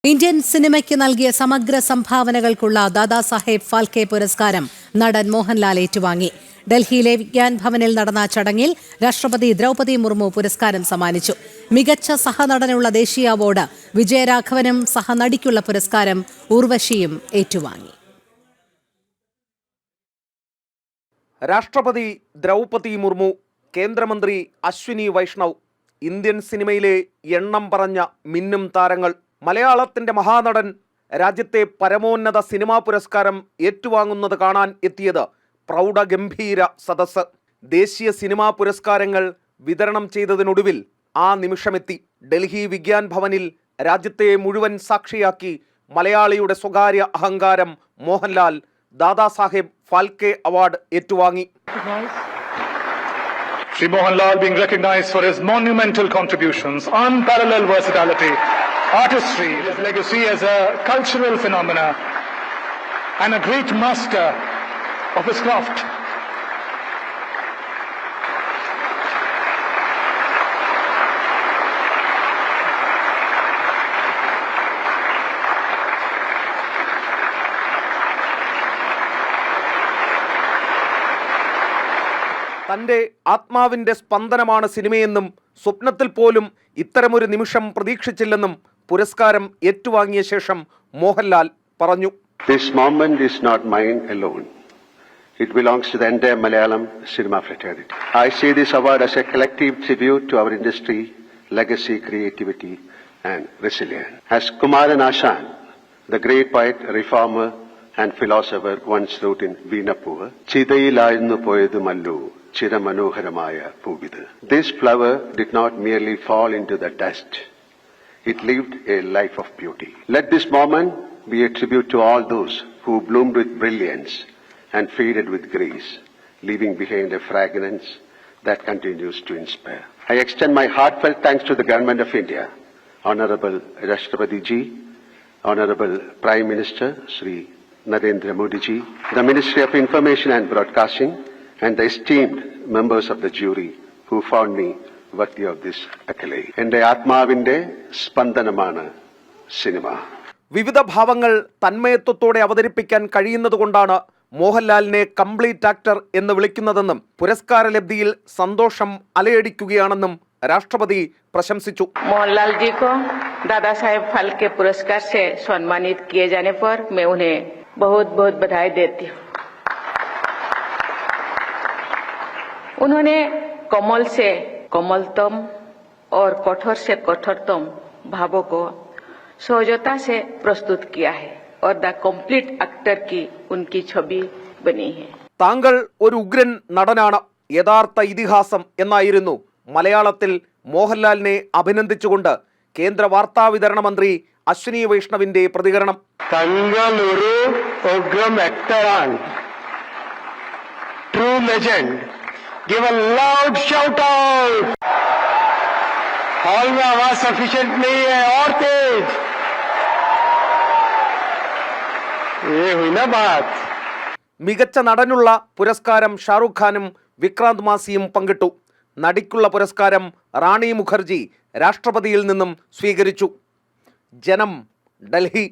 Indian സിനിമയ്ക്ക് നൽകിയ സമഗ്ര സംഭാവനകൾക്കുള്ള ദാദാസാഹേബ് ഫാൽക്കെ പുരസ്കാരം നടൻ മോഹൻലാൽ ഏറ്റുവാങ്ങി. ഡൽഹിയിലെ വിജ്ഞാൻ ഭവനിൽ നടന്ന ചടങ്ങിൽ രാഷ്ട്രപതി ദ്രൗപദി മുർമു പുരസ്കാരം സമ്മാനിച്ചു. മികച്ച സഹനടനുള്ള ദേശീയ അവാർഡ് വിജയരാഘവനും സഹനടിക്കുള്ള പുരസ്കാരം ഉർവശിയും ഏറ്റുവാങ്ങി. രാഷ്ട്രപതി ദ്രൗപദി മുർമു, കേന്ദ്രമന്ത്രി അശ്വിനി വൈഷ്ണവ്, ഇന്ത്യൻ സിനിമയിലെ എണ്ണം പറഞ്ഞ മിന്നും താരങ്ങൾ, മലയാളത്തിന്റെ മഹാനടൻ രാജ്യത്തെ പരമോന്നത സിനിമാ പുരസ്കാരം ഏറ്റുവാങ്ങുന്നത് കാണാൻ എത്തിയത് പ്രൗഢഗംഭീര സദസ്സ്. ദേശീയ സിനിമാ പുരസ്കാരങ്ങൾ വിതരണം ചെയ്തതിനൊടുവിൽ ആ നിമിഷമെത്തി. ഡൽഹി വിജ്ഞാൻ ഭവനിൽ രാജ്യത്തെ മുഴുവൻ സാക്ഷിയാക്കി മലയാളിയുടെ സ്വകാര്യ അഹങ്കാരം മോഹൻലാൽ ദാദാസാഹേബ് ഫാൽക്കെ അവാർഡ് ഏറ്റുവാങ്ങി. Shri Mohanlal being recognized for his monumental contributions, unparalleled versatility, artistry, his legacy as a cultural phenomena, and a great master of his craft. തൻ്റെ ആത്മാവിൻ്റെ സ്പന്ദനമാണ് സിനിമയെന്നും സ്വപ്നത്തിൽ പോലും ഇത്തരമൊരു നിമിഷം പ്രതീക്ഷിച്ചില്ലെന്നും പുരസ്കാരം ഏറ്റുവാങ്ങിയ ശേഷം മോഹൻലാൽ പറഞ്ഞു. This moment is not mine alone. It belongs to the entire Malayalam cinema fraternity. I see this award as a collective tribute to our industry, legacy, creativity and resilience. As Kumaran Ashan, the great poet, reformer and philosopher once wrote in Veenapur, Chidailayunnu poyathu mallu ചിരമനോഹരമായ പൂവിത്. This flower did not merely fall into the dust. It lived a life of beauty. Let this moment be a tribute to all those who bloomed with brilliance and faded with grace, leaving behind a fragrance that continues to inspire. I extend my heartfelt thanks to the Government of India, Honorable Rashtrapati Ji, Honorable Prime Minister Shri Narendra Modi Ji, the Ministry of Information and Broadcasting, and the esteemed members of the jury who found me worthy of this accolade. എന്റെ ആത്മാവിന്റെ സ്പന്ദനമാണ് cinema. വിവിധ ഭാവങ്ങൾ തന്മയത്വത്തോടെ അവതരിപ്പിക്കാൻ കഴിയുന്നതുകൊണ്ടാണ് മോഹൻലാലിനെ complete actor എന്ന് വിളിക്കുന്നതെന്നും പുരസ്കാര ലബ്ധിയിൽ സന്തോഷം അലയടിക്കുകയാണെന്നും രാഷ്ട്രപതി പ്രശംസിച്ചു. മോഹൻലാൽ जी को दादा साहेब फाल्के पुरस्कार से सम्मानित किए जाने पर मैं उन्हें बहुत बहुत बधाई देती हूँ. उन्होंने कमल से कोमलतम और कठोर से कठोरतम भावों को सहजता से प्रस्तुत किया है और द कंप्लीट एक्टर की उनकी छवि बनी है. താങ്കൾ ഒരു ഉഗ്രൻ നടനാണ്, യഥാർത്ഥ ഇതിഹാസം എന്നായിരുന്നു മലയാളത്തിൽ മോഹൻലാലിനെ അഭിനന്ദിച്ചുകൊണ്ട് കേന്ദ്ര വാർത്താ വിതരണ മന്ത്രി അശ്വിനി വൈഷ്ണവിന്റെ പ്രതികരണം. താങ്കൾ ഒരു ഉഗ്രം ആക്ടറാണ്, true legend. Give a loud shout out. Hall में आवाज सफिशिएंट नहीं है, और तेज. ये हुई ना बात. മികച്ച നടനുള്ള പുരസ്കാരം ഷാറുഖ് ഖാനും വിക്രാന്ത് മാസിയും പങ്കിട്ടു. നടിക്കുള്ള പുരസ്കാരം റാണി മുഖർജി രാഷ്ട്രപതിയിൽ നിന്നും സ്വീകരിച്ചു. ജനം, ഡൽഹി.